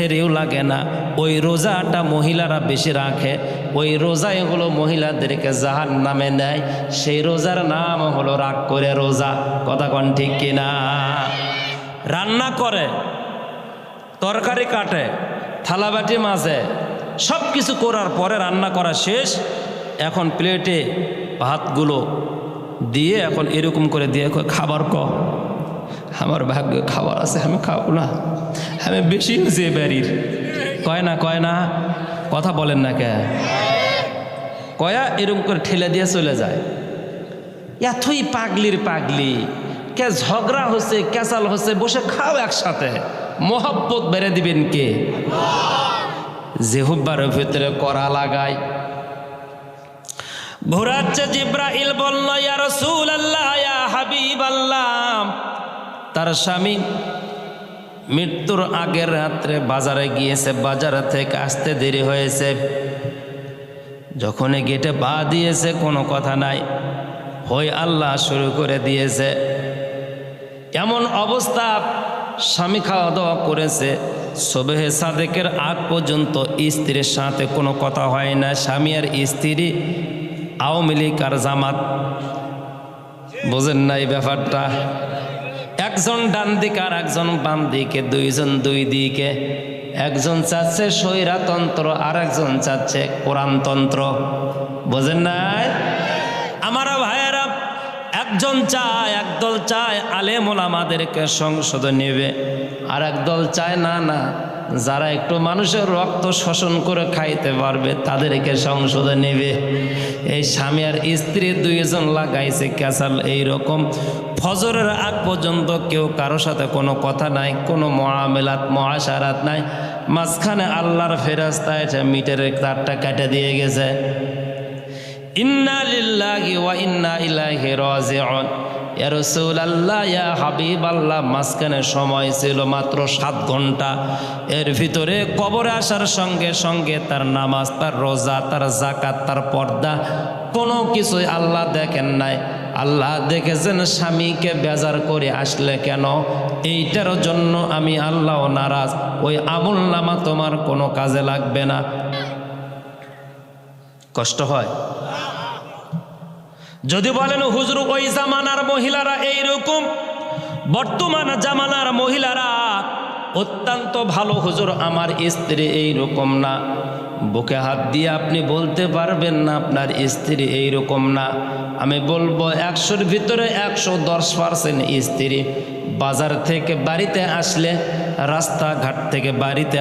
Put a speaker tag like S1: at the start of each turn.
S1: দেরিও লাগে না। ওই রোজাটা মহিলারা বেশি রাখে, ওই রোজাই হলো মহিলাদেরকে জাহান্নামে নেয়। সেই রোজার নাম হলো রাগ করে রোজা। কথা কোন ঠিক কিনা? রান্না করে, তরকারি কাটে, থালাবাটি মাজে, সব কিছু করার পরে রান্না করা শেষ, এখন প্লেটে ভাতগুলো দিয়ে এখন এরকম করে দিয়ে খাবার আমার ভাগ্য খাবার আছে, আমি খাবো না, আমি বেশি হয়েছে বাড়ির। কয় না কথা বলেন না কে? কয়া এরকম করে ঠেলে দিয়ে চলে যায়। এতই পাগলির পাগলি, কে ঝগড়া হচ্ছে, ক্যাচাল হচ্ছে, বসে খাও একসাথে, মোহাব্বত বেড়ে দিবেন কে? জিহ্বার ভিতরে করা লাগায়। ঘোরাচ্ছে জিব্রাইল বলল, ইয়া রাসূলুল্লাহ, ইয়া হাবিবাল্লাহ, তার স্বামী মৃত্যুর আগের রাত্রে বাজারে গিয়েছে, বাজার থেকে আসতে দেরি হয়েছে। যখনই গেটে পা দিয়েছে কোনো কথা নাই, হই আল্লাহ শুরু করে দিয়েছে। এমন অবস্থা, স্বামী খাওয়া দাওয়া করেছে, সুবহে সাদেকের আগ পর্যন্ত স্ত্রীর সাথে কোনো কথা হয় না। স্বামী আর স্ত্রী আওয়ামী লীগ আর জামাত, বোঝেন না এই ব্যাপারটা? একজন ডান দিকে আর একজন বাম দিকে, দুইজন দুই দিকে। একজন চাচ্ছে স্বৈরাতন্ত্র, আর একজন চাচ্ছে কোরআনতন্ত্র, বোঝেন নাই? আমারা ভাইয়েরা, একজন চায়, একদল চায় আলেম ওলামাদেরকে সংসদে নেবে, আর একদল চায় না না, যারা একটু মানুষের রক্ত শোষণ করে খাইতে পারবে তাদেরকে সংসদে নেবে। এই স্বামী আর স্ত্রী দুইজন লাগাইছে ক্যাসাল এইরকম। ফজরের আগ পর্যন্ত কেউ কারো সাথে কোনো কথা নাই, কোনো মুআমালাত মুআশারাত নাই। মাঝখানে আল্লাহর ফেরেশতা এসে মিটারের তারটা কেটে দিয়ে গেছে। ইন্না লিল্লাহি ওয়া ইন্না ইলাইহি রাজিউন। ইয়া রাসূলুল্লাহ, ইয়া হাবিবাল্লাহ, মাঝখানে সময় ছিল মাত্র 7 ঘন্টা। এর ভিতরে কবরে আসার সঙ্গে সঙ্গে তার নামাজ, তার রোজা, তার যাকাত, তার পর্দা কোনো কিছুই আল্লাহ দেখেন নাই। আল্লাহ দেখেছেন স্বামীকে বেজার করে আসলে কেন, এইটার জন্য আমি আল্লাহ নারাজ, ওই আমল নামা তোমার কোনো কাজে লাগবে না। কষ্ট হয় যদি বলেন হুজুর ওই জামানার মহিলারা এইরকম, বর্তমান জামানার মহিলারা অত্যন্ত ভালো। হুজুর আমার স্ত্রী এইরকম না, বুকে হাত দিয়ে আপনি বলতে পারবেন না আপনার স্ত্রী এইরকম না। আমি বলবো 100-র ভিতরে 110% স্ত্রী বাজার থেকে বাড়িতে আসলে, রাস্তাঘাট থেকে বাড়িতে